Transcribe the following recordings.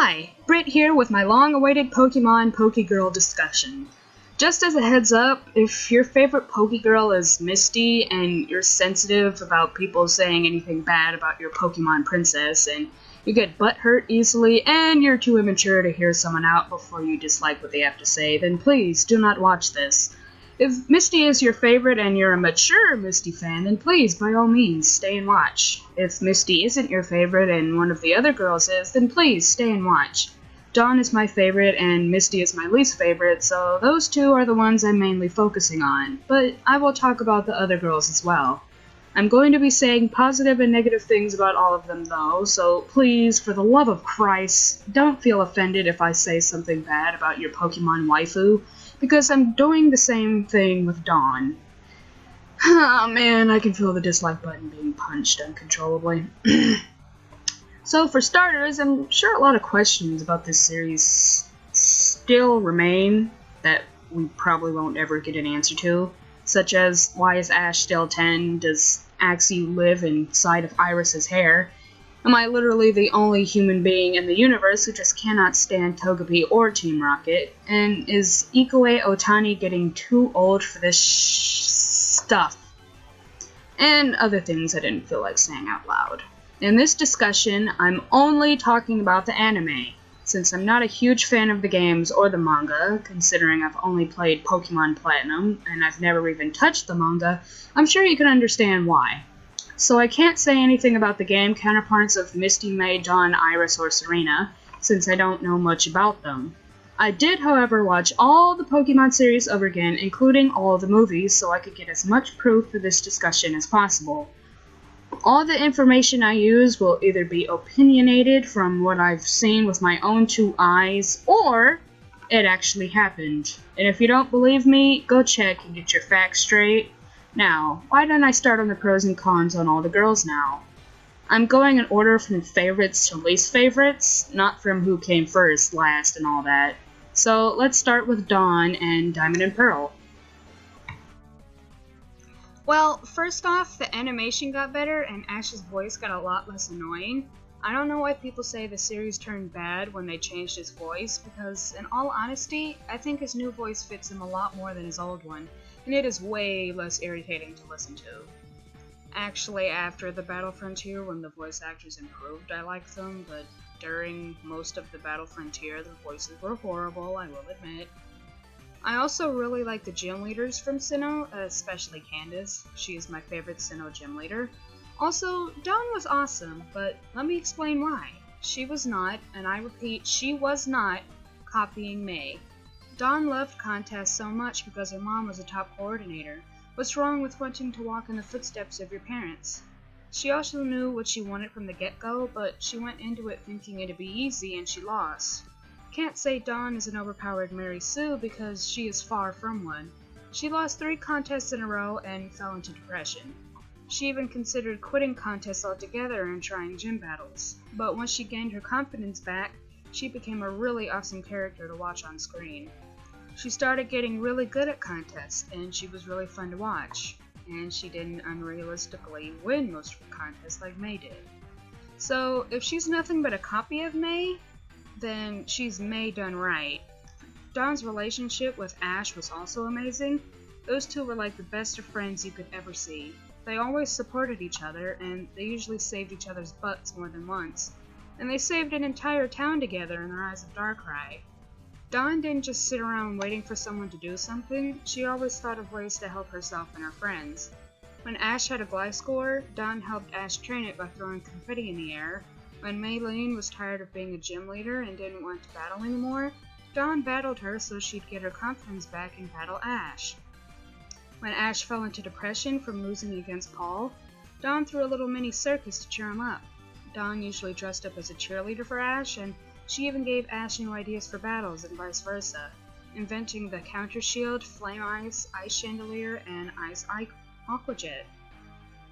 Hi, Britt here with my long-awaited Pokemon Pokegirl discussion. Just as a heads up, if your favorite Pokegirl is Misty and you're sensitive about people saying anything bad about your Pokemon princess and you get butthurt easily and you're too immature to hear someone out before you dislike what they have to say, then please do not watch this. If Misty is your favorite and you're a mature Misty fan, then please, by all means, stay and watch. If Misty isn't your favorite and one of the other girls is, then please, stay and watch. Dawn is my favorite and Misty is my least favorite, so those two are the ones I'm mainly focusing on, but I will talk about the other girls as well. I'm going to be saying positive and negative things about all of them though, so please, for the love of Christ, don't feel offended if I say something bad about your Pokemon waifu, because I'm doing the same thing with Dawn. Oh man, I can feel the dislike button being punched uncontrollably. So for starters, I'm sure a lot of questions about this series still remain that we probably won't ever get an answer to, such as why is Ash still 10, does Axie live inside of Iris's hair, am I literally the only human being in the universe who just cannot stand Togepi or Team Rocket, and is Ikoue Otani getting too old for this stuff? And other things I didn't feel like saying out loud. In this discussion, I'm only talking about the anime, since I'm not a huge fan of the games or the manga, considering I've only played Pokemon Platinum, and I've never even touched the manga. I'm sure you can understand why. So I can't say anything about the game counterparts of Misty, May, Dawn, Iris, or Serena, since I don't know much about them. I did, however, watch all the Pokemon series over again, including all of the movies, so I could get as much proof for this discussion as possible. All the information I use will either be opinionated from what I've seen with my own two eyes, or it actually happened. And if you don't believe me, go check and get your facts straight. Now, why don't I start on the pros and cons on all the girls now? I'm going in order from favorites to least favorites, not from who came first, last, and all that. So let's start with Dawn and Diamond and Pearl. Well, first off, the animation got better and Ash's voice got a lot less annoying. I don't know why people say the series turned bad when they changed his voice, because in all honesty, I think his new voice fits him a lot more than his old one, and it is way less irritating to listen to. Actually, after the Battle Frontier, when the voice actors improved, I liked them, but during most of the Battle Frontier, the voices were horrible, I will admit. I also really like the gym leaders from Sinnoh, especially Candace. She is my favorite Sinnoh gym leader. Also, Dawn was awesome, but let me explain why. She was not, and I repeat, she was not, copying May. Dawn loved contests so much because her mom was a top coordinator. What's wrong with wanting to walk in the footsteps of your parents? She also knew what she wanted from the get-go, but she went into it thinking it'd be easy and she lost. Can't say Dawn is an overpowered Mary Sue because she is far from one. She lost 3 contests in a row and fell into depression. She even considered quitting contests altogether and trying gym battles. But once she gained her confidence back, she became a really awesome character to watch on screen. She started getting really good at contests, and she was really fun to watch. And she didn't unrealistically win most of the contests like May did. So, if she's nothing but a copy of May, then she's May done right. Dawn's relationship with Ash was also amazing. Those two were like the best of friends you could ever see. They always supported each other, and they usually saved each other's butts more than once. And they saved an entire town together in the Rise of Darkrai. Dawn didn't just sit around waiting for someone to do something, she always thought of ways to help herself and her friends. When Ash had a Gliscor, Dawn helped Ash train it by throwing confetti in the air. When Maylene was tired of being a gym leader and didn't want to battle anymore, Dawn battled her so she'd get her confidence back and battle Ash. When Ash fell into depression from losing against Paul, Dawn threw a little mini circus to cheer him up. Dawn usually dressed up as a cheerleader for Ash, and she even gave Ash new ideas for battles and vice versa, inventing the Counter Shield, Flame Ice, Ice Chandelier, and Ice Aqua Jet.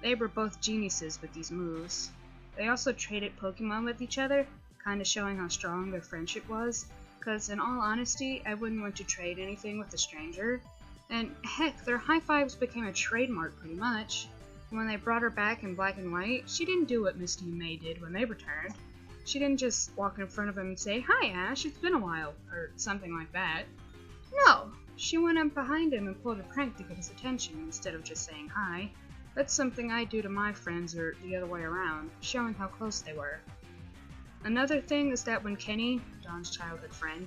They were both geniuses with these moves. They also traded Pokemon with each other, kinda showing how strong their friendship was, cause in all honesty, I wouldn't want to trade anything with a stranger. And heck, their high fives became a trademark pretty much. When they brought her back in black and white, she didn't do what Misty and May did when they returned. She didn't just walk in front of him and say, "Hi Ash, it's been a while," or something like that. No, she went up behind him and pulled a prank to get his attention instead of just saying hi. That's something I do to my friends or the other way around, showing how close they were. Another thing is that when Kenny, Dawn's childhood friend,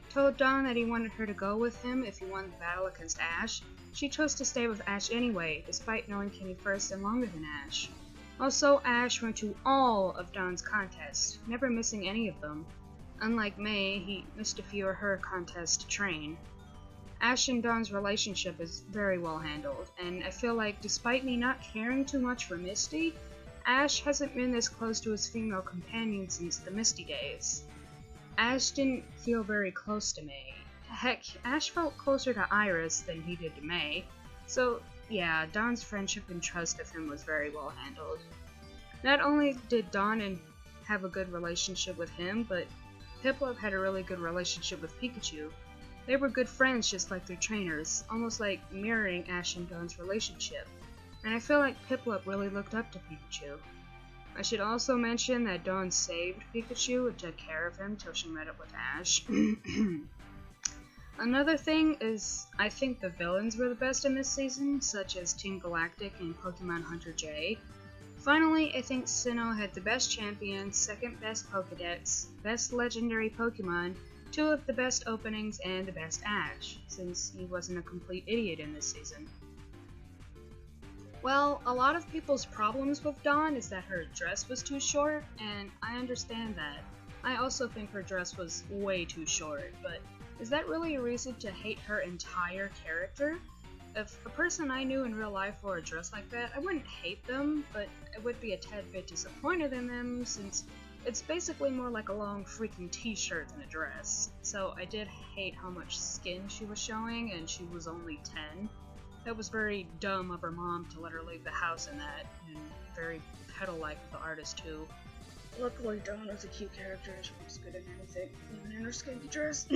told Dawn that he wanted her to go with him if he won the battle against Ash, she chose to stay with Ash anyway, despite knowing Kenny first and longer than Ash. Also, Ash went to all of Dawn's contests, never missing any of them. Unlike May, he missed a few of her contests to train. Ash and Dawn's relationship is very well handled, and I feel like despite me not caring too much for Misty, Ash hasn't been this close to his female companion since the Misty days. Ash didn't feel very close to May. Heck, Ash felt closer to Iris than he did to May, so yeah, Dawn's friendship and trust of him was very well handled. Not only did Dawn have a good relationship with him, but Piplup had a really good relationship with Pikachu. They were good friends just like their trainers, almost like mirroring Ash and Dawn's relationship. And I feel like Piplup really looked up to Pikachu. I should also mention that Dawn saved Pikachu and took care of him till she met up with Ash. Another thing is, I think the villains were the best in this season, such as Team Galactic and Pokemon Hunter J. Finally, I think Sinnoh had the best champion, second best Pokedex, best legendary Pokemon, two of the best openings, and the best Ash, since he wasn't a complete idiot in this season. Well, a lot of people's problems with Dawn is that her dress was too short, and I understand that. I also think her dress was way too short, but is that really a reason to hate her entire character? If a person I knew in real life wore a dress like that, I wouldn't hate them, but I would be a tad bit disappointed in them since it's basically more like a long freaking t-shirt than a dress. So I did hate how much skin she was showing, and she was only 10. That was very dumb of her mom to let her leave the house in that, and very petal-like of the artist too. Luckily, Dawn was a cute character, she was good at anything, even in her skinny dress.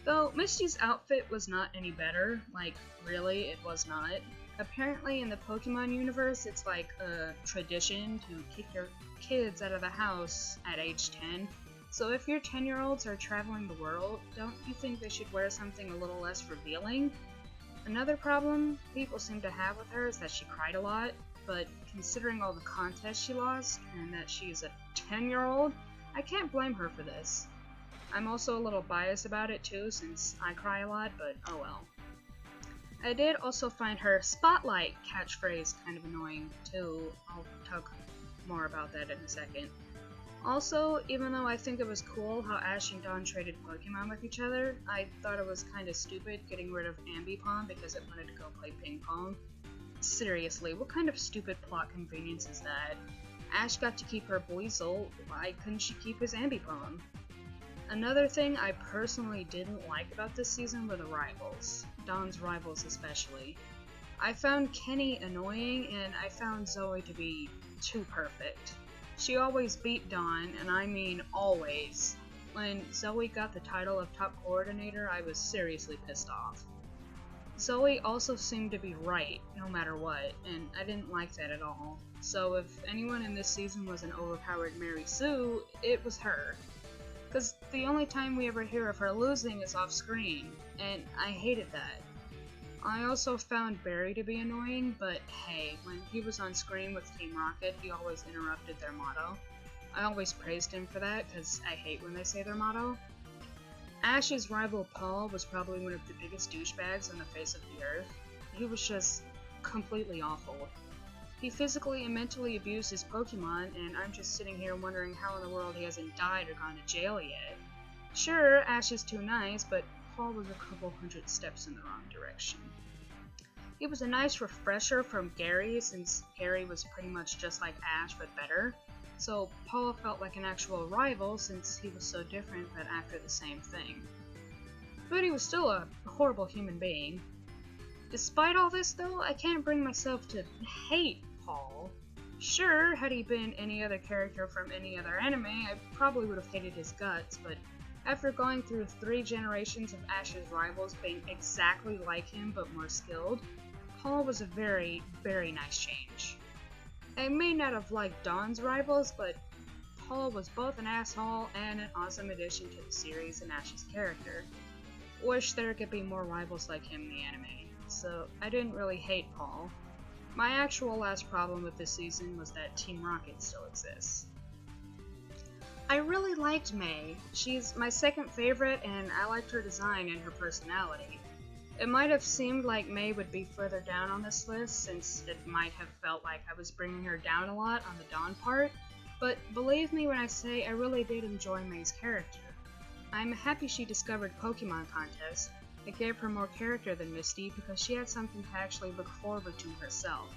Though Misty's outfit was not any better, like, really, it was not. Apparently in the Pokemon universe, it's like a tradition to kick your kids out of the house at age 10. So if your 10-year-olds are traveling the world, don't you think they should wear something a little less revealing? Another problem people seem to have with her is that she cried a lot, but considering all the contests she lost, and that she is a 10-year-old, I can't blame her for this. I'm also a little biased about it too, since I cry a lot, but oh well. I did also find her spotlight catchphrase kind of annoying too. I'll talk more about that in a second. Also, even though I think it was cool how Ash and Dawn traded Pokemon with each other, I thought it was kinda stupid getting rid of Ambipom because it wanted to go play ping pong. Seriously, what kind of stupid plot convenience is that? Ash got to keep her Buizel, why couldn't she keep his Ambipom? Another thing I personally didn't like about this season were the rivals, Dawn's rivals especially. I found Kenny annoying, and I found Zoe to be too perfect. She always beat Dawn, and I mean always. When Zoe got the title of top coordinator, I was seriously pissed off. Zoe also seemed to be right, no matter what, and I didn't like that at all. So if anyone in this season was an overpowered Mary Sue, it was her. Because the only time we ever hear of her losing is off screen, and I hated that. I also found Barry to be annoying, but hey, when he was on screen with Team Rocket, he always interrupted their motto. I always praised him for that, because I hate when they say their motto. Ash's rival Paul was probably one of the biggest douchebags on the face of the earth. He was just completely awful. He physically and mentally abused his Pokemon, and I'm just sitting here wondering how in the world he hasn't died or gone to jail yet. Sure, Ash is too nice, but Paul was a couple hundred steps in the wrong direction. He was a nice refresher from Gary, since Gary was pretty much just like Ash, but better. So Paul felt like an actual rival, since he was so different but after the same thing. But he was still a horrible human being. Despite all this though, I can't bring myself to hate Paul. Sure, had he been any other character from any other anime, I probably would have hated his guts, but after going through 3 generations of Ash's rivals being exactly like him but more skilled, Paul was a very, very nice change. I may not have liked Dawn's rivals, but whole was both an asshole and an awesome addition to the series and Ash's character. Wish there could be more rivals like him in the anime, so I didn't really hate Paul. My actual last problem with this season was that Team Rocket still exists. I really liked May. She's my second favorite, and I liked her design and her personality. It might have seemed like May would be further down on this list, since it might have felt like I was bringing her down a lot on the Dawn part, but believe me when I say I really did enjoy May's character. I'm happy she discovered Pokemon contests. It gave her more character than Misty because she had something to actually look forward to herself.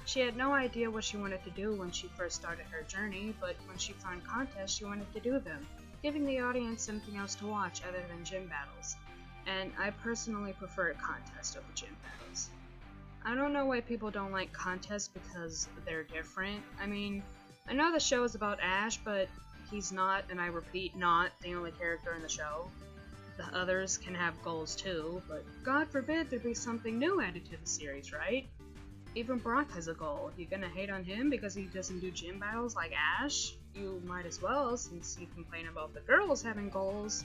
She had no idea what she wanted to do when she first started her journey, but when she found contests she wanted to do them, giving the audience something else to watch other than gym battles. And I personally prefer contests over gym battles. I don't know why people don't like contests because they're different. I mean, I know the show is about Ash, but he's not, and I repeat, not the only character in the show. The others can have goals too, but God forbid there be something new added to the series, right? Even Brock has a goal. You gonna hate on him because he doesn't do gym battles like Ash? You might as well, since you complain about the girls having goals.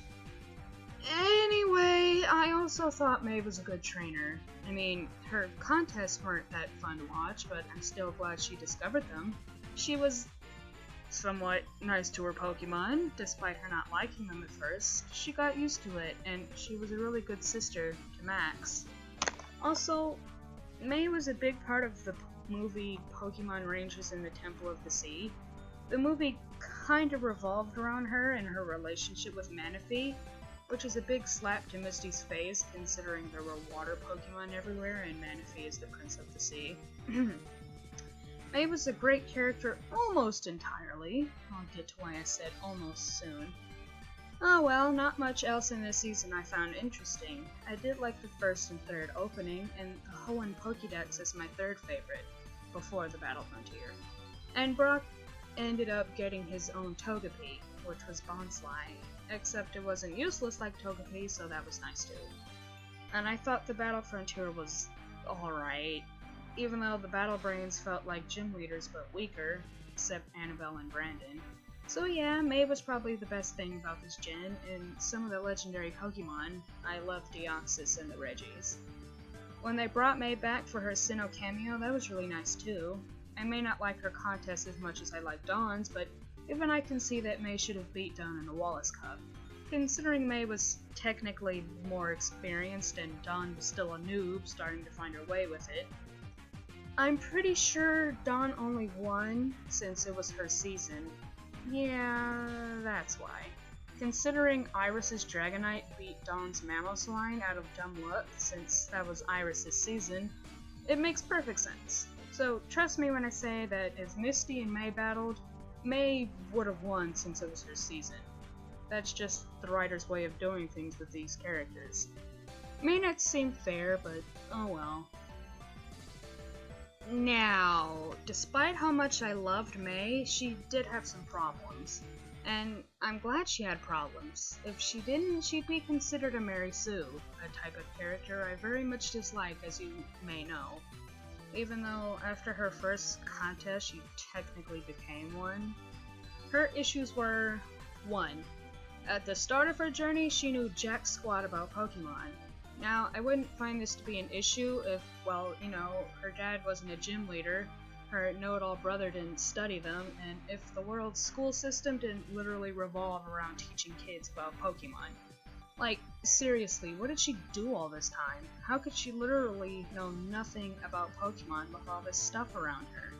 Anyway, I also thought May was a good trainer. I mean, her contests weren't that fun to watch, but I'm still glad she discovered them. She was somewhat nice to her Pokemon, despite her not liking them at first. She got used to it, and she was a really good sister to Max. Also, May was a big part of the movie Pokemon Rangers in the Temple of the Sea. The movie kind of revolved around her and her relationship with Manaphy, which is a big slap to Misty's face considering there were water Pokemon everywhere and Manaphy is the Prince of the Sea. May was a great character almost entirely. I'll get to why I said almost soon. Oh well, not much else in this season I found interesting. I did like the first and third opening, and the Hoenn Pokédex is my third favorite, before the Battle Frontier. And Brock ended up getting his own Togepi, which was Bonsly, except it wasn't useless like Togepi, so that was nice too. And I thought the Battle Frontier was alright, even though the Battle Brains felt like gym leaders but weaker, except Annabelle and Brandon. So yeah, May was probably the best thing about this gen, and some of the legendary Pokemon. I love Deoxys and the Regis. When they brought May back for her Sinnoh cameo, that was really nice too. I may not like her contest as much as I like Dawn's, but even I can see that May should have beat Dawn in the Wallace Cup. Considering May was technically more experienced and Dawn was still a noob starting to find her way with it. I'm pretty sure Dawn only won since it was her season. Yeah, that's why. Considering Iris's Dragonite beat Dawn's Mammosaline out of dumb luck since that was Iris's season, it makes perfect sense. So trust me when I say that if Misty and May battled, May would have won since it was her season. That's just the writer's way of doing things with these characters. May not seem fair, but oh well. Now, despite how much I loved May, she did have some problems. And I'm glad she had problems. If she didn't, she'd be considered a Mary Sue, a type of character I very much dislike, as you may know. Even though after her first contest she technically became one. Her issues were, 1. At the start of her journey, she knew jack squat about Pokemon. Now, I wouldn't find this to be an issue if, well, you know, her dad wasn't a gym leader, her know-it-all brother didn't study them, and if the world's school system didn't literally revolve around teaching kids about Pokemon. Like, seriously, what did she do all this time? How could she literally know nothing about Pokemon with all this stuff around her?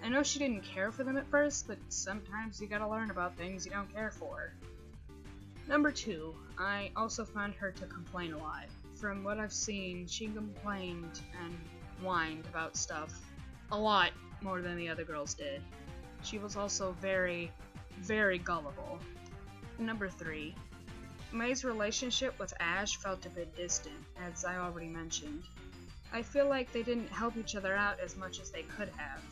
I know she didn't care for them at first, but sometimes you gotta learn about things you don't care for. Number 2, I also found her to complain a lot. From what I've seen, she complained and whined about stuff a lot more than the other girls did. She was also very, very gullible. Number 3, May's relationship with Ash felt a bit distant, as I already mentioned. I feel like they didn't help each other out as much as they could have.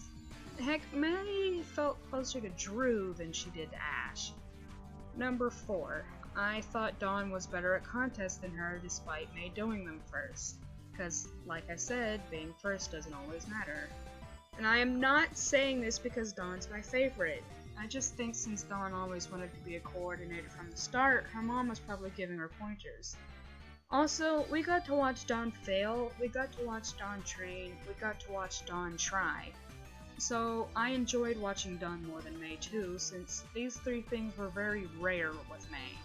Heck, May felt closer to Drew than she did to Ash. Number 4, I thought Dawn was better at contests than her despite May doing them first. Because, like I said, being first doesn't always matter. And I am not saying this because Dawn's my favorite. I just think since Dawn always wanted to be a coordinator from the start, her mom was probably giving her pointers. Also, we got to watch Dawn fail, we got to watch Dawn train, we got to watch Dawn try. So I enjoyed watching Dawn more than May too, since these three things were very rare with May.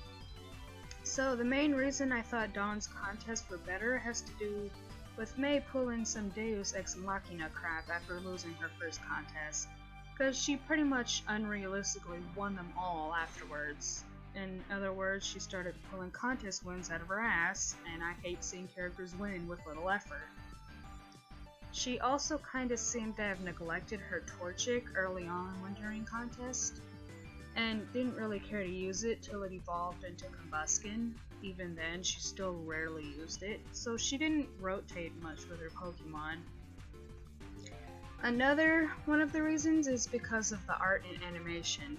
So the main reason I thought Dawn's contests were better has to do with May pulling some Deus Ex Machina crap after losing her first contest, because she pretty much unrealistically won them all afterwards. In other words, she started pulling contest wins out of her ass, and I hate seeing characters win with little effort. She also kinda seemed to have neglected her Torchic early on when during contest, and didn't really care to use it till it evolved into Combuskin. Even then, she still rarely used it, so she didn't rotate much with her Pokemon. Another one of the reasons is because of the art and animation.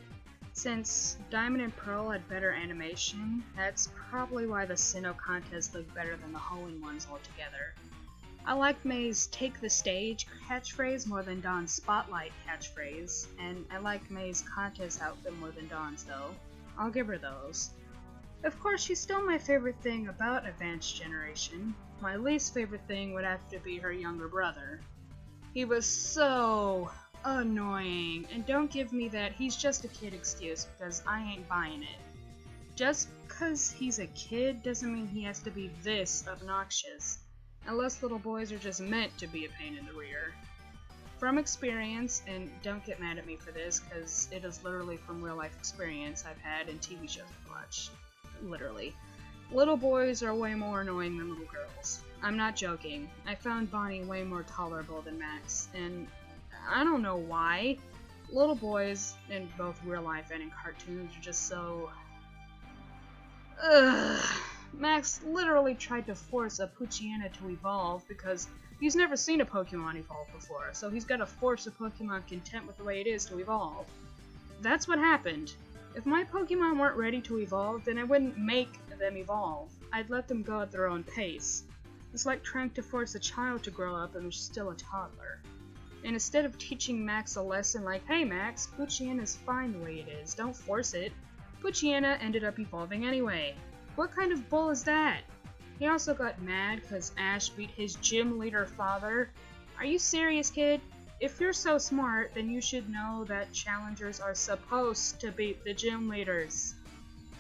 Since Diamond and Pearl had better animation, that's probably why the Sinnoh contest looked better than the Hoenn ones altogether. I liked May's Take the Stage catchphrase more than Dawn's Spotlight catchphrase, and I liked May's contest outfit more than Dawn's though. I'll give her those. Of course, she's still my favorite thing about Advanced Generation. My least favorite thing would have to be her younger brother. He was so annoying, and don't give me that he's just a kid excuse, because I ain't buying it. Just because he's a kid doesn't mean he has to be this obnoxious, unless little boys are just meant to be a pain in the rear. From experience, and don't get mad at me for this, because it is literally from real life experience I've had in TV shows I've watched. Literally. Little boys are way more annoying than little girls. I'm not joking. I found Bonnie way more tolerable than Max, and I don't know why. Little boys, in both real life and in cartoons, are just so... Ugh. Max literally tried to force a Poochyena to evolve because he's never seen a Pokemon evolve before, so he's gotta force a Pokemon content with the way it is to evolve. That's what happened. If my Pokemon weren't ready to evolve, then I wouldn't make them evolve. I'd let them go at their own pace. It's like trying to force a child to grow up and they're still a toddler. And instead of teaching Max a lesson like, hey Max, Poochyena's fine the way it is, don't force it, Poochyena ended up evolving anyway. What kind of bull is that? He also got mad because Ash beat his gym leader father. Are you serious, kid? If you're so smart, then you should know that challengers are supposed to beat the gym leaders.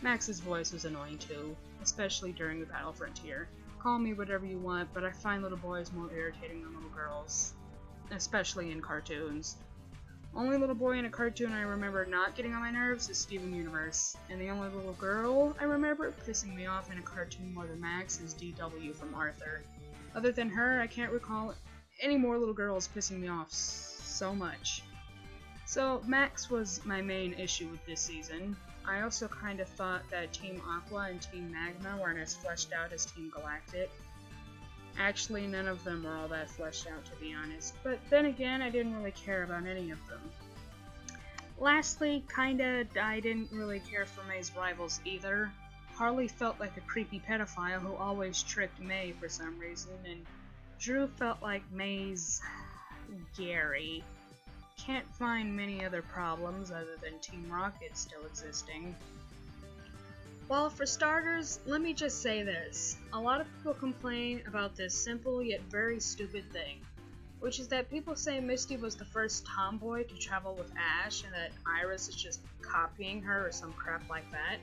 Max's voice was annoying too, especially during the Battle Frontier. Call me whatever you want, but I find little boys more irritating than little girls. Especially in cartoons. Only little boy in a cartoon I remember not getting on my nerves is Steven Universe, and the only little girl I remember pissing me off in a cartoon more than Max is DW from Arthur. Other than her, I can't recall any more little girls pissing me off so much. So Max was my main issue with this season. I also kind of thought that Team Aqua and Team Magma weren't as fleshed out as Team Galactic. Actually, none of them were all that fleshed out, to be honest, but then again, I didn't really care about any of them. Lastly, I didn't really care for May's rivals either. Harley felt like a creepy pedophile who always tricked May for some reason, and Drew felt like May's Gary. Can't find many other problems other than Team Rocket still existing. Well, for starters, let me just say this. A lot of people complain about this simple yet very stupid thing, which is that people say Misty was the first tomboy to travel with Ash and that Iris is just copying her or some crap like that.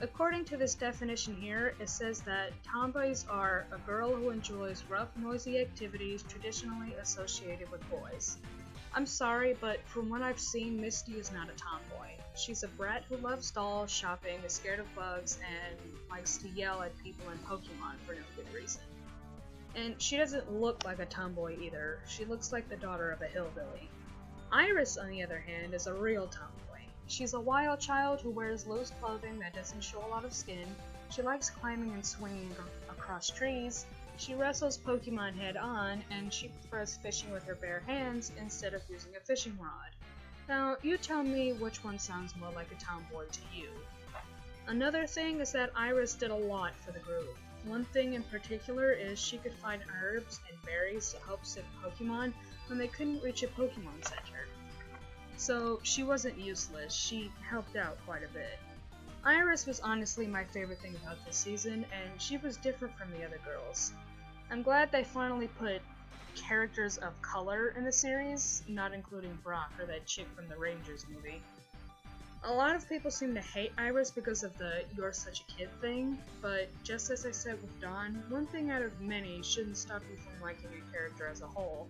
According to this definition here, it says that tomboys are a girl who enjoys rough, noisy activities traditionally associated with boys. I'm sorry, but from what I've seen, Misty is not a tomboy. She's a brat who loves dolls, shopping, is scared of bugs, and likes to yell at people in Pokemon for no good reason. And she doesn't look like a tomboy either. She looks like the daughter of a hillbilly. Iris, on the other hand, is a real tomboy. She's a wild child who wears loose clothing that doesn't show a lot of skin. She likes climbing and swinging across trees. She wrestles Pokemon head-on, and she prefers fishing with her bare hands instead of using a fishing rod. Now, you tell me which one sounds more like a tomboy to you. Another thing is that Iris did a lot for the group. One thing in particular is she could find herbs and berries to help sick Pokemon when they couldn't reach a Pokemon Center. So she wasn't useless, she helped out quite a bit. Iris was honestly my favorite thing about this season, and she was different from the other girls. I'm glad they finally put characters of color in the series, not including Brock or that chick from the Rangers movie. A lot of people seem to hate Iris because of the "you're such a kid" thing, but just as I said with Dawn, one thing out of many shouldn't stop you from liking a character as a whole.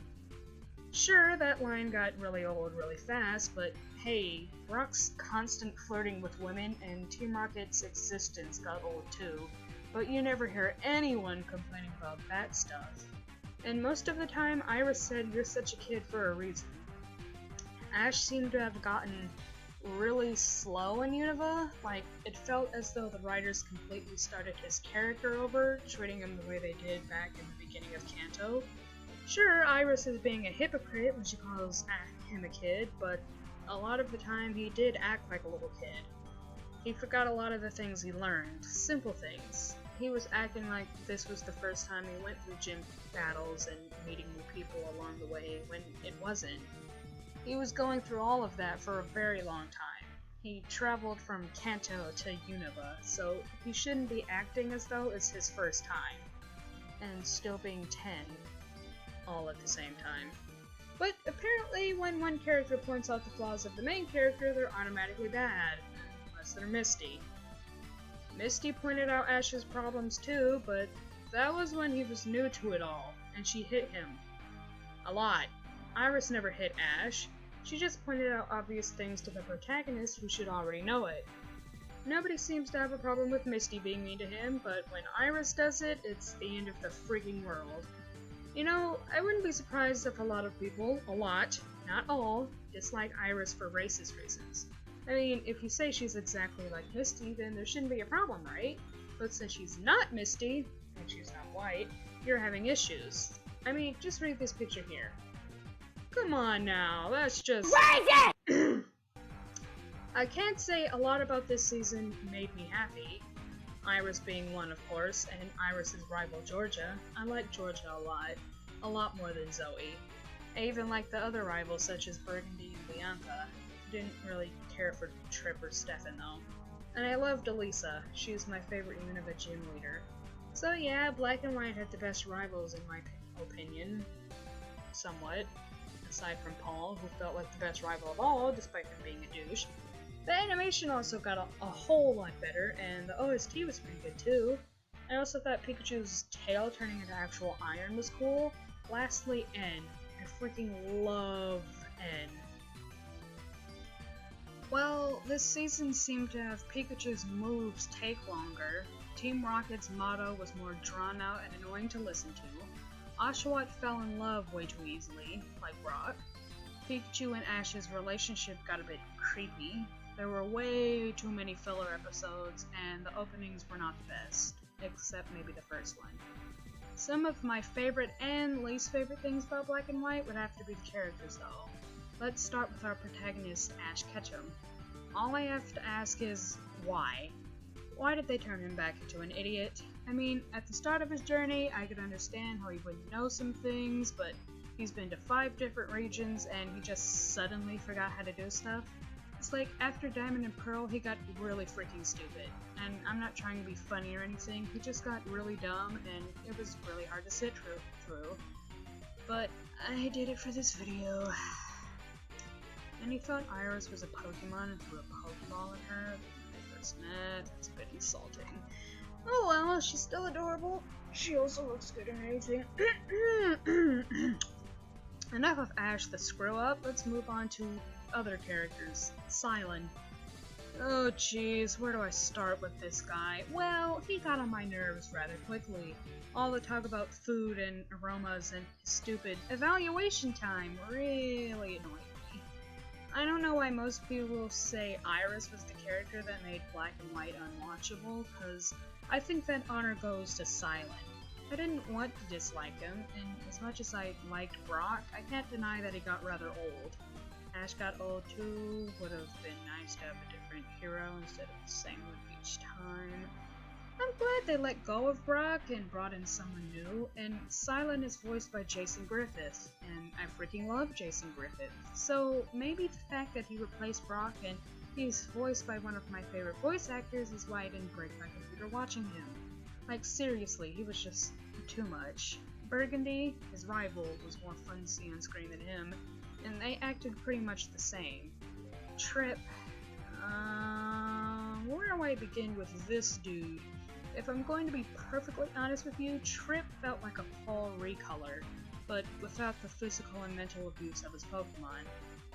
Sure, that line got really old really fast, but hey, Brock's constant flirting with women and Team Rocket's existence got old too, but you never hear anyone complaining about that stuff. And most of the time, Iris said "you're such a kid" for a reason. Ash seemed to have gotten really slow in Unova, like, it felt as though the writers completely started his character over, treating him the way they did back in the beginning of Kanto. Sure, Iris is being a hypocrite when she calls him a kid, but a lot of the time he did act like a little kid. He forgot a lot of the things he learned, simple things. He was acting like this was the first time he went through gym battles and meeting new people along the way, when it wasn't. He was going through all of that for a very long time. He traveled from Kanto to Unova, so he shouldn't be acting as though it's his first time, and still being 10, all at the same time. But apparently when one character points out the flaws of the main character, they're automatically bad, unless they're Misty. Misty pointed out Ash's problems too, but that was when he was new to it all, and she hit him. A lot. Iris never hit Ash. She just pointed out obvious things to the protagonist who should already know it. Nobody seems to have a problem with Misty being mean to him, but when Iris does it, it's the end of the freaking world. You know, I wouldn't be surprised if a lot of people, not all, dislike Iris for racist reasons. I mean, if you say she's exactly like Misty, then there shouldn't be a problem, right? But since she's not Misty, and she's not white, you're having issues. I mean, just read this picture here. Come on now, that's just... Racist! I can't say a lot about this season made me happy. Iris being one, of course, and Iris's rival Georgia. I like Georgia a lot more than Zoe. I even like the other rivals such as Burgundy and Bianca. Didn't really care for Trip or Stefan though. And I loved Elisa, she was my favorite Unova gym leader. So yeah, Black and White had the best rivals in my opinion. Somewhat. Aside from Paul, who felt like the best rival of all, despite him being a douche. The animation also got a whole lot better, and the OST was pretty good too. I also thought Pikachu's tail turning into actual iron was cool. Lastly, N. I freaking love N. Well, this season seemed to have Pikachu's moves take longer. Team Rocket's motto was more drawn out and annoying to listen to. Oshawott fell in love way too easily, like Brock. Pikachu and Ash's relationship got a bit creepy. There were way too many filler episodes, and the openings were not the best, except maybe the first one. Some of my favorite and least favorite things about Black and White would have to be the characters though. Let's start with our protagonist, Ash Ketchum. All I have to ask is, why? Why did they turn him back into an idiot? I mean, at the start of his journey, I could understand how he wouldn't know some things, but he's been to 5 different regions and he just suddenly forgot how to do stuff. It's like, after Diamond and Pearl, he got really freaking stupid. And I'm not trying to be funny or anything, he just got really dumb and it was really hard to sit through. But I did it for this video. And he thought Iris was a Pokemon and threw a Pokeball at her when they first met. That's a bit insulting. Oh well, she's still adorable. She also looks good in anything. Enough of Ash the screw-up, let's move on to other characters. Silent. Oh jeez, where do I start with this guy? Well, he got on my nerves rather quickly. All the talk about food and aromas and stupid evaluation time really annoyed me. I don't know why most people say Iris was the character that made Black and White unwatchable, because I think that honor goes to Silent. I didn't want to dislike him, and as much as I liked Brock, I can't deny that he got rather old. Ash got old too, would have been nice to have a different hero instead of the same one each time. I'm glad they let go of Brock and brought in someone new, and Silent is voiced by Jason Griffith, and I freaking love Jason Griffith. So maybe the fact that he replaced Brock and he's voiced by one of my favorite voice actors is why I didn't break my computer watching him. Like seriously, he was just too much. Burgundy, his rival, was more fun to see on screen than him, and they acted pretty much the same. Trip, where do I begin with this dude? If I'm going to be perfectly honest with you, Trip felt like a Paul recolor, but without the physical and mental abuse of his Pokemon.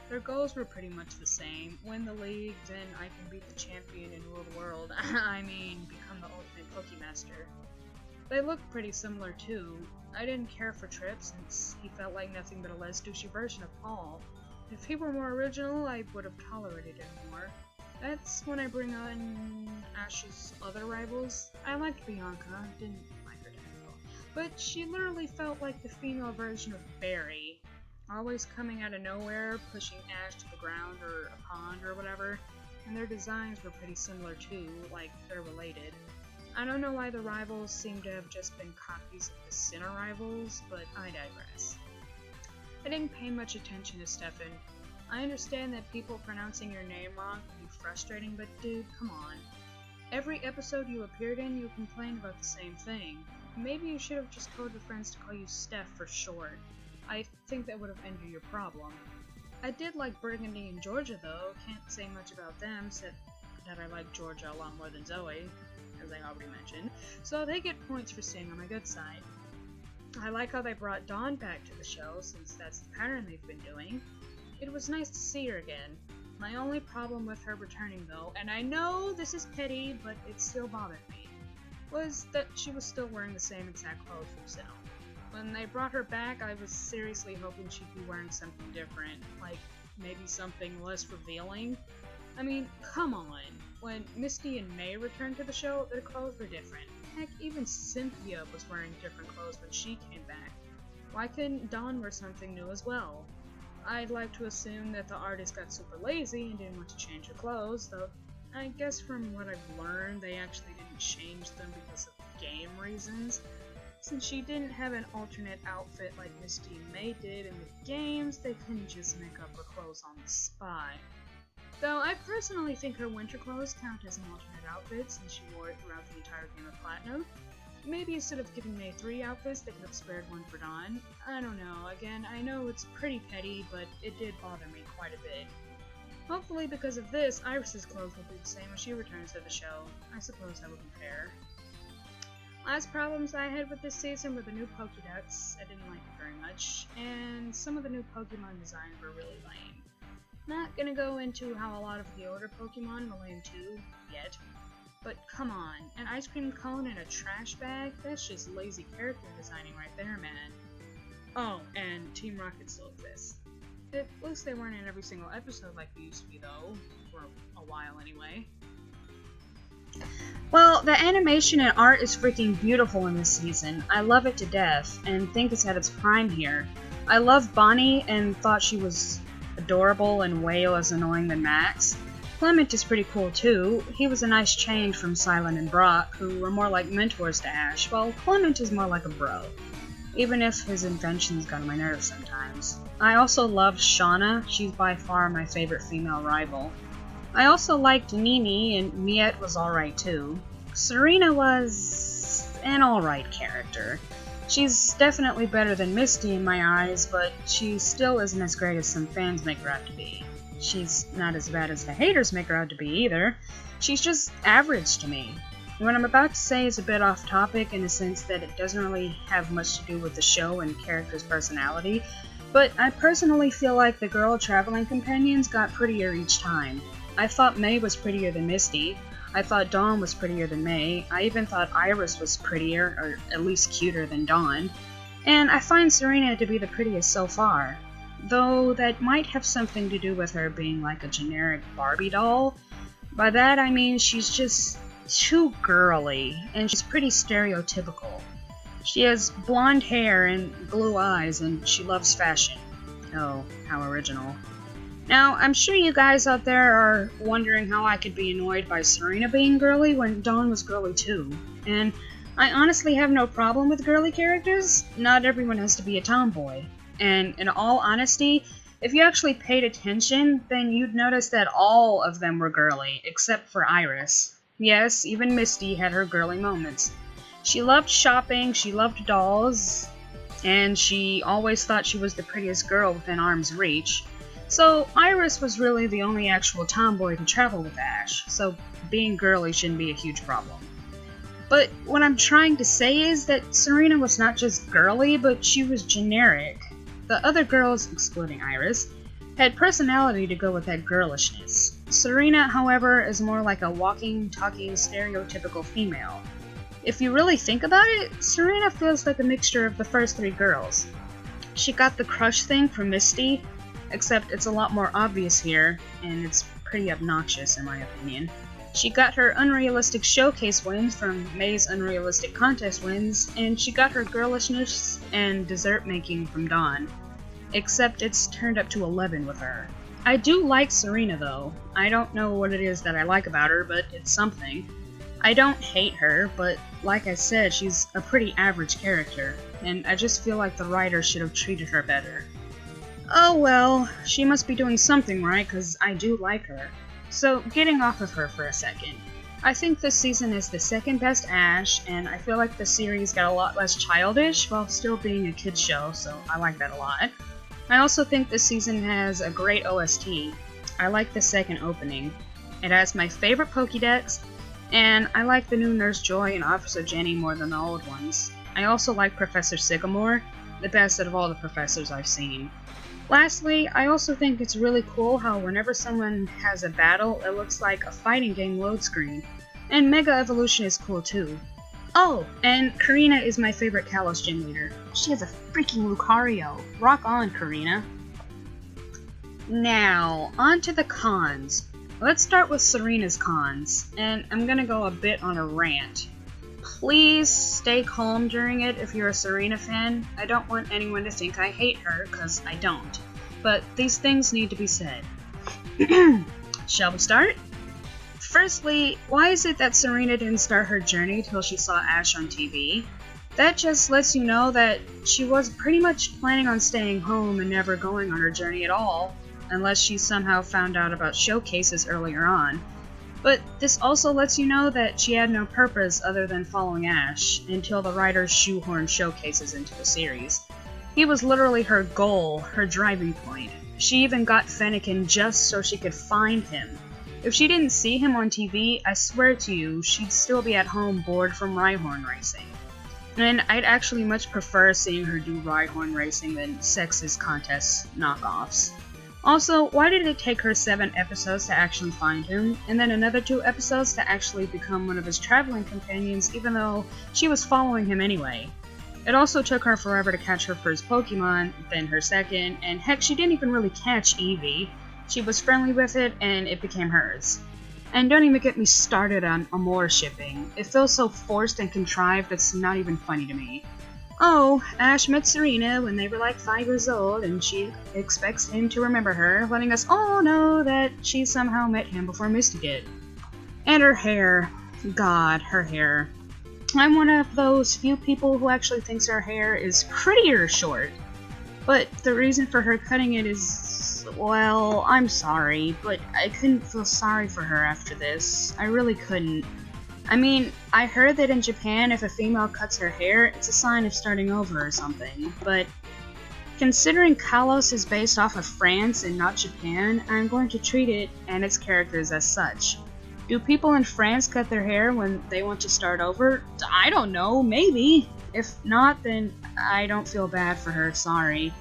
Their goals were pretty much the same: win the league, then I can beat the champion and rule the world. I mean, become the ultimate Pokemaster. They looked pretty similar too. I didn't care for Trip since he felt like nothing but a less douchey version of Paul. If he were more original, I would have tolerated him more. That's when I bring on Ash's other rivals. I liked Bianca, didn't like her though, but she literally felt like the female version of Barry. Always coming out of nowhere, pushing Ash to the ground or a pond or whatever, and their designs were pretty similar too, like they're related. I don't know why the rivals seem to have just been copies of the Sinner rivals, but I digress. I didn't pay much attention to Stefan. I understand that people pronouncing your name wrong can be frustrating, but dude, come on. Every episode you appeared in, you complained about the same thing. Maybe you should have just told your friends to call you Steph for short. I think that would have ended your problem. I did like Burgundy and Georgia though, can't say much about them, except that I like Georgia a lot more than Zoe, as I already mentioned, so they get points for staying on my good side. I like how they brought Dawn back to the show, since that's the pattern they've been doing. It was nice to see her again. My only problem with her returning though, and I know this is petty, but it still bothered me, was that she was still wearing the same exact clothes from Sinnoh. When they brought her back, I was seriously hoping she'd be wearing something different, like maybe something less revealing. I mean, come on. When Misty and May returned to the show, their clothes were different. Heck, even Cynthia was wearing different clothes when she came back. Why couldn't Dawn wear something new as well? I'd like to assume that the artist got super lazy and didn't want to change her clothes, though I guess from what I've learned, they actually didn't change them because of game reasons. Since she didn't have an alternate outfit like Misty and May did in the games, they couldn't just make up her clothes on the spot. Though I personally think her winter clothes count as an alternate outfit since she wore it throughout the entire game of Platinum. Maybe instead of giving May 3 outfits, they could have spared one for Dawn. I don't know, again, I know it's pretty petty, but it did bother me quite a bit. Hopefully because of this, Iris's clothes will be the same when she returns to the show. I suppose that would be fair. Last problems I had with this season were the new Pokédex. I didn't like it very much, and some of the new Pokemon designs were really lame. Not gonna go into how a lot of the older Pokemon were lame too, yet. But come on, an ice cream cone in a trash bag? That's just lazy character designing right there, man. Oh, and Team Rocket still exists. At least they weren't in every single episode like they used to be though, for a while anyway. Well, the animation and art is freaking beautiful in this season. I love it to death, and think it's at its prime here. I love Bonnie and thought she was adorable and way less annoying than Max. Clement is pretty cool too. He was a nice change from Silent and Brock, who were more like mentors to Ash, while Clement is more like a bro, even if his inventions got on my nerves sometimes. I also loved Shauna. She's by far my favorite female rival. I also liked Nini, and Miette was alright too. Serena was an alright character. She's definitely better than Misty in my eyes, but she still isn't as great as some fans make her out to be. She's not as bad as the haters make her out to be either. She's just average to me. What I'm about to say is a bit off topic in the sense that it doesn't really have much to do with the show and character's personality, but I personally feel like the girl traveling companions got prettier each time. I thought May was prettier than Misty. I thought Dawn was prettier than May. I even thought Iris was prettier, or at least cuter than Dawn. And I find Serena to be the prettiest so far. Though that might have something to do with her being like a generic Barbie doll. By that I mean she's just too girly, and she's pretty stereotypical. She has blonde hair and blue eyes, and she loves fashion. Oh, how original. Now, I'm sure you guys out there are wondering how I could be annoyed by Serena being girly when Dawn was girly too. And I honestly have no problem with girly characters. Not everyone has to be a tomboy. And in all honesty, if you actually paid attention, then you'd notice that all of them were girly, except for Iris. Yes, even Misty had her girly moments. She loved shopping, she loved dolls, and she always thought she was the prettiest girl within arm's reach. So Iris was really the only actual tomboy to travel with Ash, so being girly shouldn't be a huge problem. But what I'm trying to say is that Serena was not just girly, but she was generic. The other girls, excluding Iris, had personality to go with that girlishness. Serena, however, is more like a walking, talking, stereotypical female. If you really think about it, Serena feels like a mixture of the first three girls. She got the crush thing from Misty, except it's a lot more obvious here, and it's pretty obnoxious in my opinion. She got her unrealistic showcase wins from May's unrealistic contest wins, and she got her girlishness and dessert making from Dawn. Except it's turned up to 11 with her. I do like Serena though. I don't know what it is that I like about her, but it's something. I don't hate her, but like I said, she's a pretty average character, and I just feel like the writer should have treated her better. Oh well, she must be doing something right, cause I do like her. So, getting off of her for a second, I think this season is the second best Ash, and I feel like the series got a lot less childish while still being a kid's show, so I like that a lot. I also think this season has a great OST. I like the second opening. It has my favorite Pokédex, and I like the new Nurse Joy and Officer Jenny more than the old ones. I also like Professor Sycamore, the best out of all the professors I've seen. Lastly, I also think it's really cool how whenever someone has a battle, it looks like a fighting game load screen. And Mega Evolution is cool too. Oh, and Karina is my favorite Kalos gym leader. She has a freaking Lucario. Rock on, Karina. Now, on to the cons. Let's start with Serena's cons, and I'm gonna go a bit on a rant. Please stay calm during it if you're a Serena fan. I don't want anyone to think I hate her, cause I don't. But these things need to be said. Shall we start? Firstly, why is it that Serena didn't start her journey till she saw Ash on TV? That just lets you know that she was pretty much planning on staying home and never going on her journey at all, unless she somehow found out about showcases earlier on. But this also lets you know that she had no purpose other than following Ash, until the writers shoehorned showcases into the series. He was literally her goal, her driving point. She even got Fennekin just so she could find him. If she didn't see him on TV, I swear to you, she'd still be at home bored from Rhyhorn racing. And I'd actually much prefer seeing her do Rhyhorn racing than sexist contest knockoffs. Also, why did it take her 7 episodes to actually find him, and then another 2 episodes to actually become one of his traveling companions, even though she was following him anyway? It also took her forever to catch her first Pokemon, then her second, and heck, she didn't even really catch Eevee. She was friendly with it, and it became hers. And don't even get me started on Amore shipping. It feels so forced and contrived it's not even funny to me. Oh, Ash met Serena when they were like 5 years old, and she expects him to remember her, letting us all know that she somehow met him before Misty did. And her hair. God, her hair. I'm one of those few people who actually thinks her hair is prettier short. But the reason for her cutting it is, well, I'm sorry, but I couldn't feel sorry for her after this. I really couldn't. I mean, I heard that in Japan, if a female cuts her hair, it's a sign of starting over or something, but considering Kalos is based off of France and not Japan, I'm going to treat it and its characters as such. Do people in France cut their hair when they want to start over? I don't know, maybe. If not, then I don't feel bad for her, sorry.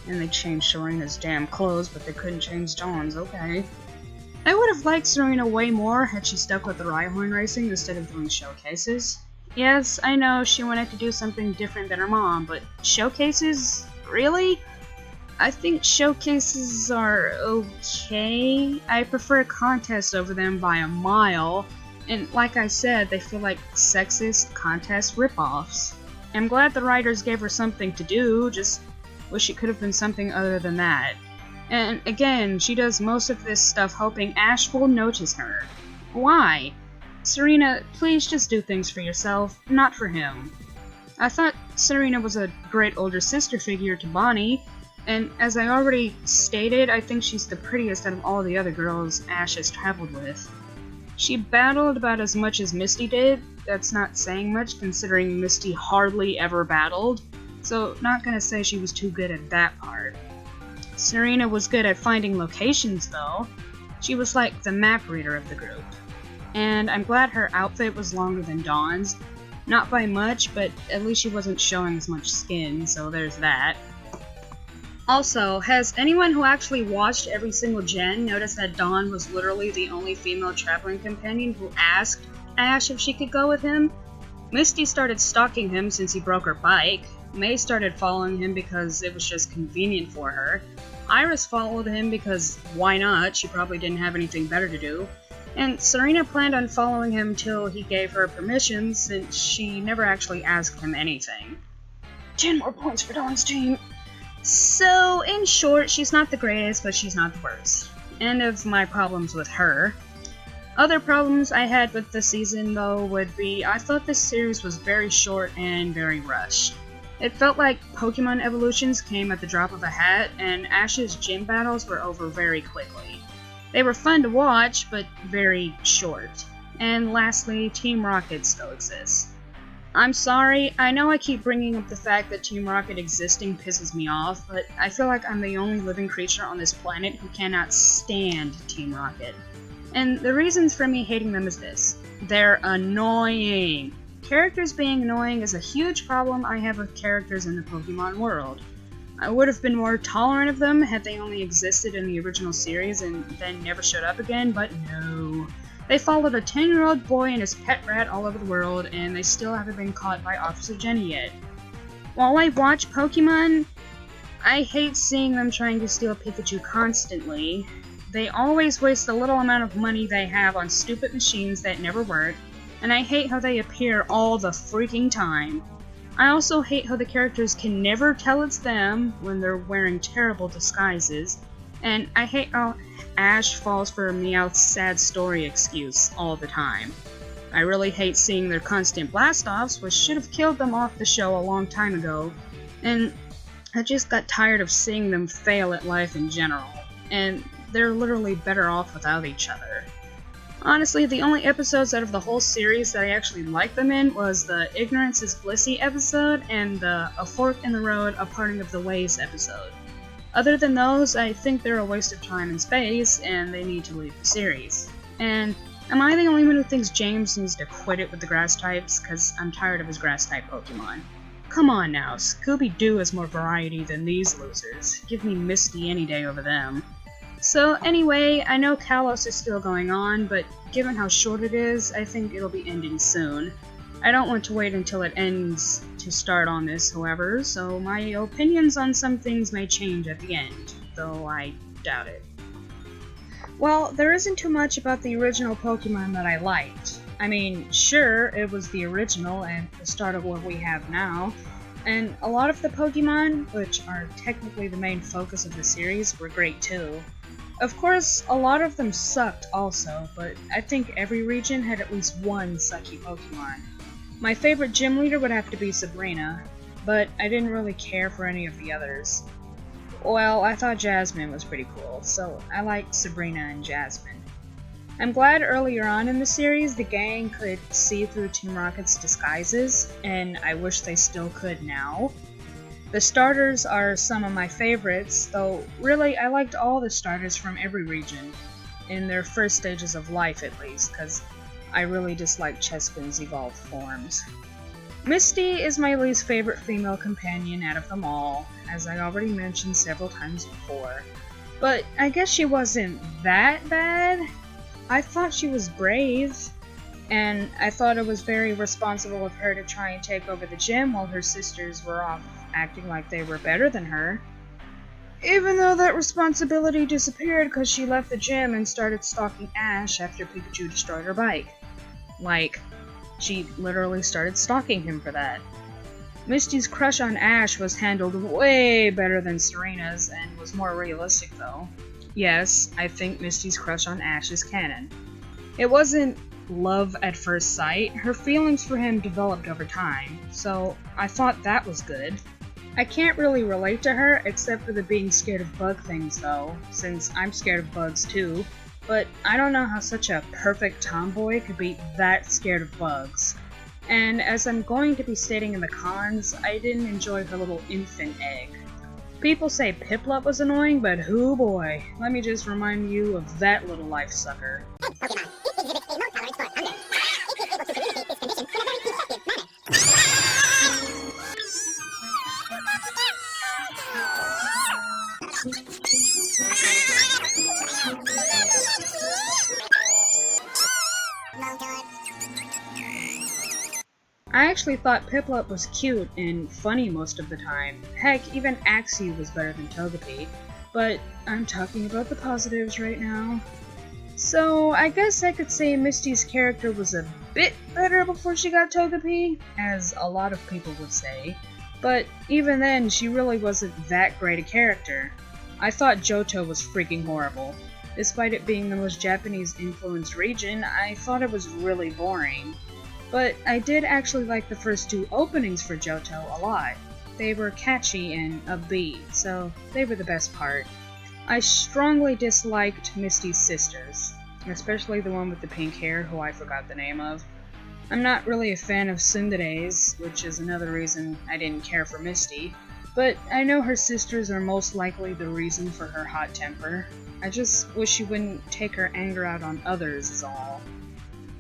And they changed Serena's damn clothes, but they couldn't change Dawn's, okay. I would have liked Serena way more had she stuck with the Rhyhorn racing instead of doing showcases. Yes, I know she wanted to do something different than her mom, but showcases? Really? I think showcases are okay. I prefer contests over them by a mile, and like I said, they feel like sexist contest ripoffs. I'm glad the writers gave her something to do, just wish it could have been something other than that. And again, she does most of this stuff hoping Ash will notice her. Why? Serena, please just do things for yourself, not for him. I thought Serena was a great older sister figure to Bonnie, and as I already stated, I think she's the prettiest out of all the other girls Ash has traveled with. She battled about as much as Misty did. That's not saying much considering Misty hardly ever battled, so not gonna say she was too good at that part. Serena was good at finding locations though. She was like the map reader of the group. And I'm glad her outfit was longer than Dawn's. Not by much, but at least she wasn't showing as much skin, so there's that. Also, has anyone who actually watched every single gen noticed that Dawn was literally the only female traveling companion who asked Ash if she could go with him? Misty started stalking him since he broke her bike. May started following him because it was just convenient for her. Iris followed him because why not? She probably didn't have anything better to do. And Serena planned on following him till he gave her permission since she never actually asked him anything. 10 more points for Dawn's team. So, in short, she's not the greatest, but she's not the worst. End of my problems with her. Other problems I had with the season, though, would be I thought this series was very short and very rushed. It felt like Pokemon evolutions came at the drop of a hat, and Ash's gym battles were over very quickly. They were fun to watch, but very short. And lastly, Team Rocket still exists. I'm sorry, I know I keep bringing up the fact that Team Rocket existing pisses me off, but I feel like I'm the only living creature on this planet who cannot stand Team Rocket. And the reasons for me hating them is this. They're annoying. Characters being annoying is a huge problem I have with characters in the Pokemon world. I would have been more tolerant of them had they only existed in the original series and then never showed up again, but no. They followed a 10-year-old boy and his pet rat all over the world, and they still haven't been caught by Officer Jenny yet. While I watch Pokemon, I hate seeing them trying to steal Pikachu constantly. They always waste the little amount of money they have on stupid machines that never work, and I hate how they appear all the freaking time. I also hate how the characters can never tell it's them when they're wearing terrible disguises, and I hate how Ash falls for Meowth's sad story excuse all the time. I really hate seeing their constant blast-offs, which should have killed them off the show a long time ago, and I just got tired of seeing them fail at life in general, and they're literally better off without each other. Honestly, the only episodes out of the whole series that I actually liked them in was the Ignorance is Blissy episode and the A Fork in the Road, A Parting of the Ways episode. Other than those, I think they're a waste of time and space, and they need to leave the series. And am I the only one who thinks James needs to quit it with the grass types? Cause I'm tired of his grass type Pokemon. Come on now, Scooby-Doo has more variety than these losers. Give me Misty any day over them. So anyway, I know Kalos is still going on, but given how short it is, I think it'll be ending soon. I don't want to wait until it ends to start on this, however, so my opinions on some things may change at the end, though I doubt it. Well, there isn't too much about the original Pokemon that I liked. I mean, sure, it was the original and the start of what we have now, and a lot of the Pokemon, which are technically the main focus of the series, were great too. Of course, a lot of them sucked also, but I think every region had at least one sucky Pokemon. My favorite gym leader would have to be Serena, but I didn't really care for any of the others. Well, I thought Jasmine was pretty cool, so I liked Sabrina and Jasmine. I'm glad earlier on in the series the gang could see through Team Rocket's disguises, and I wish they still could now. The starters are some of my favorites, though really I liked all the starters from every region, in their first stages of life at least, because I really dislike Chespin's evolved forms. Misty is my least favorite female companion out of them all, as I already mentioned several times before, but I guess she wasn't that bad. I thought she was brave, and I thought it was very responsible of her to try and take over the gym while her sisters were off acting like they were better than her. Even though that responsibility disappeared because she left the gym and started stalking Ash after Pikachu destroyed her bike. Like, she literally started stalking him for that. Misty's crush on Ash was handled way better than Serena's and was more realistic though. Yes, I think Misty's crush on Ash is canon. It wasn't love at first sight, her feelings for him developed over time, so I thought that was good. I can't really relate to her except for the being scared of bug things though, since I'm scared of bugs too, but I don't know how such a perfect tomboy could be that scared of bugs. And as I'm going to be stating in the cons, I didn't enjoy her little infant egg. People say Piplup was annoying, but hoo boy, let me just remind you of that little life sucker. Pokemon, it exhibits a low tolerance for hunger. It is able to communicate its condition in a very effective manner. I actually thought Piplup was cute and funny most of the time. Heck, even Axie was better than Togepi. But I'm talking about the positives right now. So I guess I could say Misty's character was a bit better before she got Togepi, as a lot of people would say. But even then, she really wasn't that great a character. I thought Johto was freaking horrible. Despite it being the most Japanese-influenced region, I thought it was really boring. But I did actually like the first two openings for Johto a lot. They were catchy and upbeat, so they were the best part. I strongly disliked Misty's sisters, especially the one with the pink hair who I forgot the name of. I'm not really a fan of Tsundere's, which is another reason I didn't care for Misty, but I know her sisters are most likely the reason for her hot temper. I just wish she wouldn't take her anger out on others is all.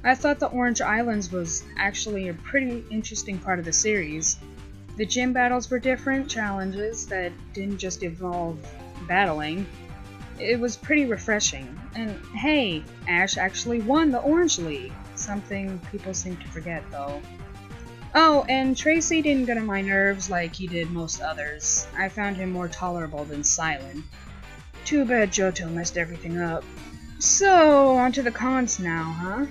I thought the Orange Islands was actually a pretty interesting part of the series. The gym battles were different challenges that didn't just involve battling. It was pretty refreshing. And hey, Ash actually won the Orange League, something people seem to forget though. Oh, and Tracy didn't get on my nerves like he did most others. I found him more tolerable than Silent. Too bad Johto messed everything up. So, onto the cons now, huh?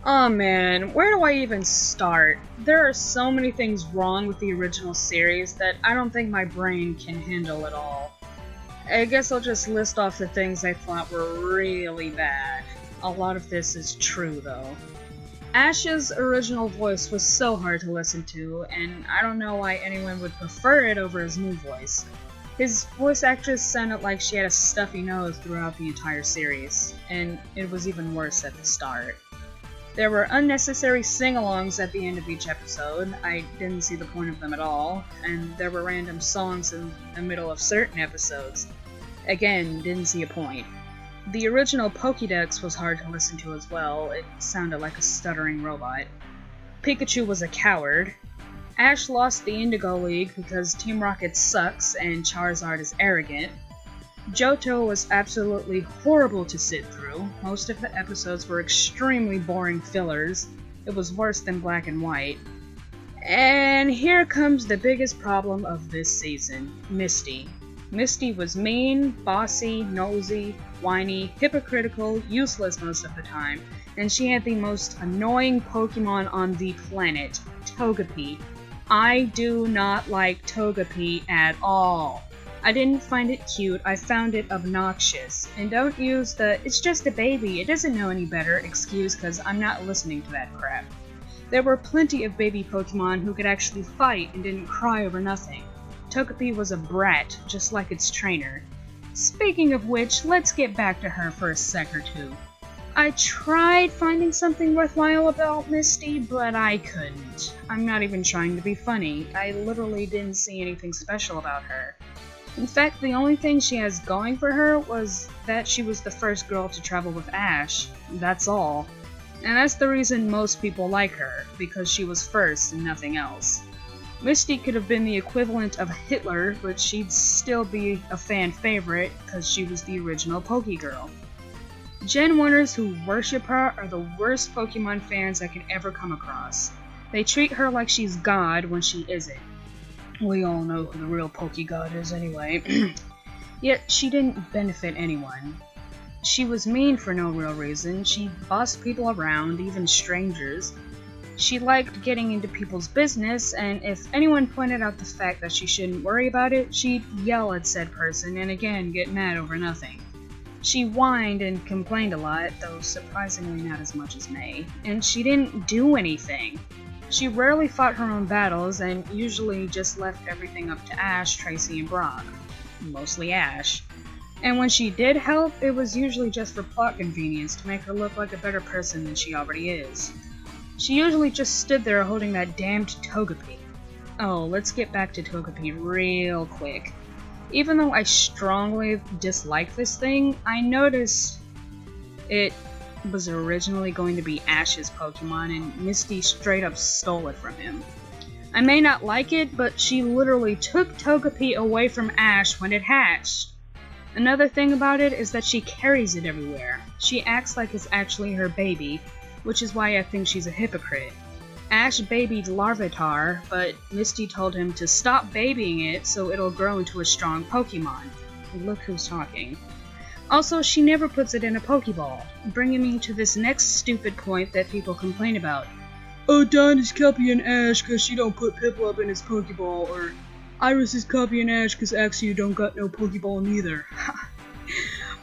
Oh man, where do I even start? There are so many things wrong with the original series that I don't think my brain can handle it all. I guess I'll just list off the things I thought were really bad. A lot of this is true though. Ash's original voice was so hard to listen to, and I don't know why anyone would prefer it over his new voice. His voice actress sounded like she had a stuffy nose throughout the entire series, and it was even worse at the start. There were unnecessary sing-alongs at the end of each episode. I didn't see the point of them at all, and there were random songs in the middle of certain episodes. Again, didn't see a point. The original Pokédex was hard to listen to as well. It sounded like a stuttering robot. Pikachu was a coward. Ash lost the Indigo League because Team Rocket sucks and Charizard is arrogant. Johto was absolutely horrible to sit through. Most of the episodes were extremely boring fillers. It was worse than Black and White. And here comes the biggest problem of this season, Misty. Misty was mean, bossy, nosy, whiny, hypocritical, useless most of the time, and she had the most annoying Pokemon on the planet, Togepi. I do not like Togepi at all. I didn't find it cute, I found it obnoxious. And don't use the "it's just a baby, it doesn't know any better" excuse, cause I'm not listening to that crap. There were plenty of baby Pokemon who could actually fight and didn't cry over nothing. Togepi was a brat, just like its trainer. Speaking of which, let's get back to her for a sec or two. I tried finding something worthwhile about Misty, but I couldn't. I'm not even trying to be funny, I literally didn't see anything special about her. In fact, the only thing she has going for her was that she was the first girl to travel with Ash. That's all. And that's the reason most people like her, because she was first and nothing else. Misty could have been the equivalent of Hitler, but she'd still be a fan favorite because she was the original Pokegirl. GENWUNNERS who worship her are the worst Pokemon fans I could ever come across. They treat her like she's God when she isn't. We all know who the real Pokegod is anyway. Yet she didn't benefit anyone. She was mean for no real reason. She bossed people around, even strangers. She liked getting into people's business, and if anyone pointed out the fact that she shouldn't worry about it, she'd yell at said person and again get mad over nothing. She whined and complained a lot, though surprisingly not as much as May, and she didn't do anything. She rarely fought her own battles and usually just left everything up to Ash, Tracy, and Brock. Mostly Ash. And when she did help, it was usually just for plot convenience to make her look like a better person than she already is. She usually just stood there holding that damned Togepi. Oh, let's get back to Togepi real quick. Even though I strongly dislike this thing, I noticed it was originally going to be Ash's Pokemon and Misty straight up stole it from him. I may not like it, but she literally took Togepi away from Ash when it hatched. Another thing about it is that she carries it everywhere. She acts like it's actually her baby, which is why I think she's a hypocrite. Ash babied Larvitar, but Misty told him to stop babying it so it'll grow into a strong Pokemon. Look who's talking. Also, she never puts it in a Pokeball, bringing me to this next stupid point that people complain about. Oh, Dawn is copying Ash cause she don't put Piplup in his Pokeball, or Iris is copying Ash cause Axew don't got no Pokeball neither.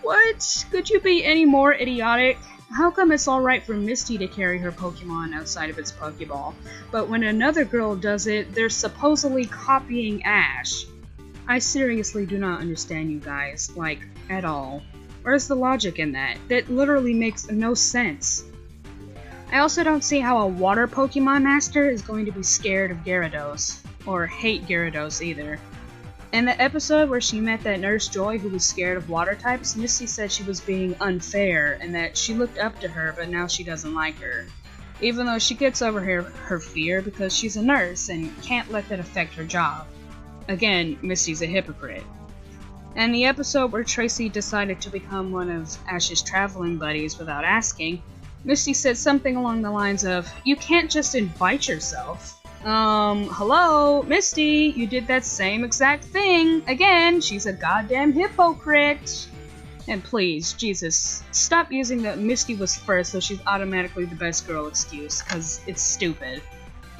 What? Could you be any more idiotic? How come it's alright for Misty to carry her Pokemon outside of its Pokeball, but when another girl does it, they're supposedly copying Ash? I seriously do not understand you guys, like, at all. Where's the logic in that? That literally makes no sense. I also don't see how a water Pokemon master is going to be scared of Gyarados, or hate Gyarados either. In the episode where she met that Nurse Joy who was scared of water types, Misty said she was being unfair and that she looked up to her but now she doesn't like her. Even though she gets over her fear because she's a nurse and can't let that affect her job. Again, Misty's a hypocrite. And the episode where Tracy decided to become one of Ash's traveling buddies without asking, Misty said something along the lines of, "You can't just invite yourself." Hello, Misty, you did that same exact thing. Again, she's a goddamn hypocrite. And please, Jesus, stop using that Misty was first so she's automatically the best girl excuse, cause it's stupid.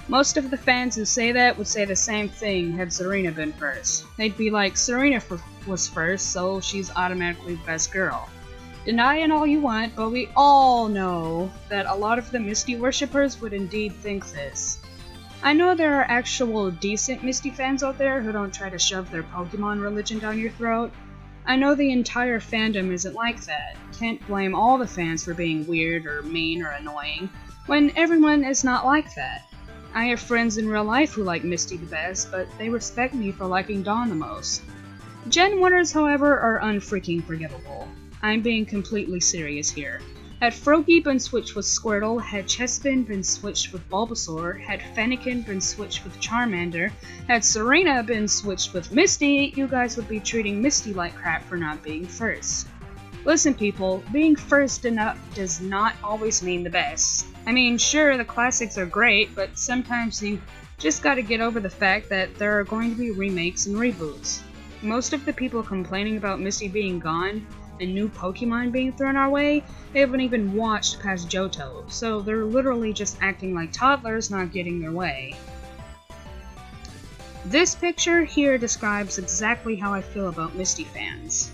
Most of the fans who say that would say the same thing had Serena been first. They'd be like, Serena was first, so she's automatically the best girl. Deny it all you want, but we all know that a lot of the Misty worshippers would indeed think this. I know there are actual decent Misty fans out there who don't try to shove their Pokemon religion down your throat. I know the entire fandom isn't like that. Can't blame all the fans for being weird or mean or annoying, when everyone is not like that. I have friends in real life who like Misty the best, but they respect me for liking Dawn the most. GENWUNNERS, however, are unfreaking forgivable. I'm being completely serious here. Had Froakie been switched with Squirtle, had Chespin been switched with Bulbasaur, had Fennekin been switched with Charmander, had Serena been switched with Misty, you guys would be treating Misty like crap for not being first. Listen people, being first does not always mean the best. I mean, sure, the classics are great, but sometimes you just gotta get over the fact that there are going to be remakes and reboots. Most of the people complaining about Misty being gone and new Pokemon being thrown our way, they haven't even watched past Johto, so they're literally just acting like toddlers not getting their way. This picture here describes exactly how I feel about Misty fans.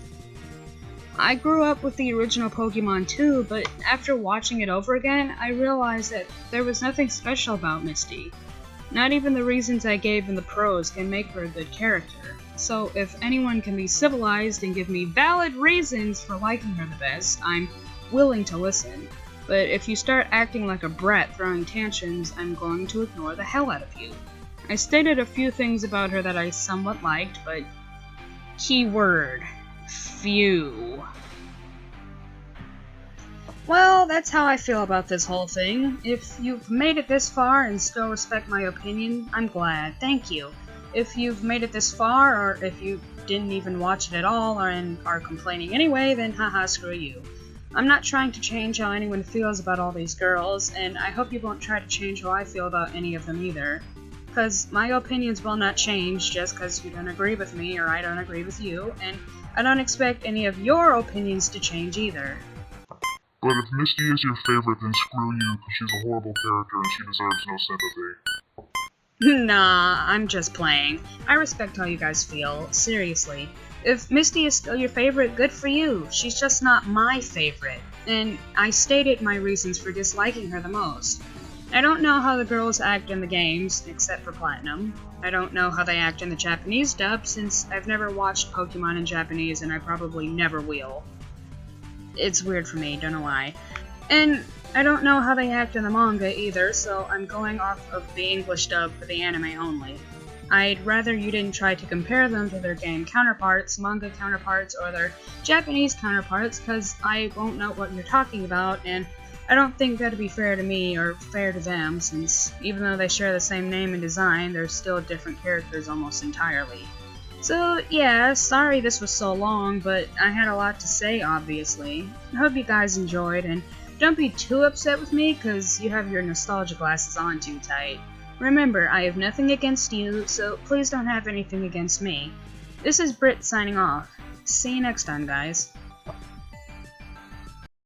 I grew up with the original Pokemon too, but after watching it over again, I realized that there was nothing special about Misty. Not even the reasons I gave in the pros can make her a good character. So if anyone can be civilized and give me valid reasons for liking her the best, I'm willing to listen. But if you start acting like a brat throwing tantrums, I'm going to ignore the hell out of you. I stated a few things about her that I somewhat liked, but keyword, few. Well, that's how I feel about this whole thing. If you've made it this far and still respect my opinion, I'm glad. Thank you. If you've made it this far, or if you didn't even watch it at all and are complaining anyway, then haha, screw you. I'm not trying to change how anyone feels about all these girls, and I hope you won't try to change how I feel about any of them either. Cause my opinions will not change just cause you don't agree with me or I don't agree with you, and I don't expect any of your opinions to change either. But if Misty is your favorite, then screw you, because she's a horrible character and she deserves no sympathy. Nah, I'm just playing. I respect how you guys feel, seriously. If Misty is still your favorite, good for you. She's just not my favorite. And I stated my reasons for disliking her the most. I don't know how the girls act in the games, except for Platinum. I don't know how they act in the Japanese dub, since I've never watched Pokemon in Japanese and I probably never will. It's weird for me, don't know why. And I don't know how they act in the manga either, so I'm going off of the English dub for the anime only. I'd rather you didn't try to compare them to their game counterparts, manga counterparts, or their Japanese counterparts, because I won't know what you're talking about, and I don't think that'd be fair to me or fair to them, since even though they share the same name and design, they're still different characters almost entirely. So yeah, sorry this was so long, but I had a lot to say, obviously. I hope you guys enjoyed, and don't be too upset with me, because you have your nostalgia glasses on too tight. Remember, I have nothing against you, so please don't have anything against me. This is Britt signing off. See you next time, guys.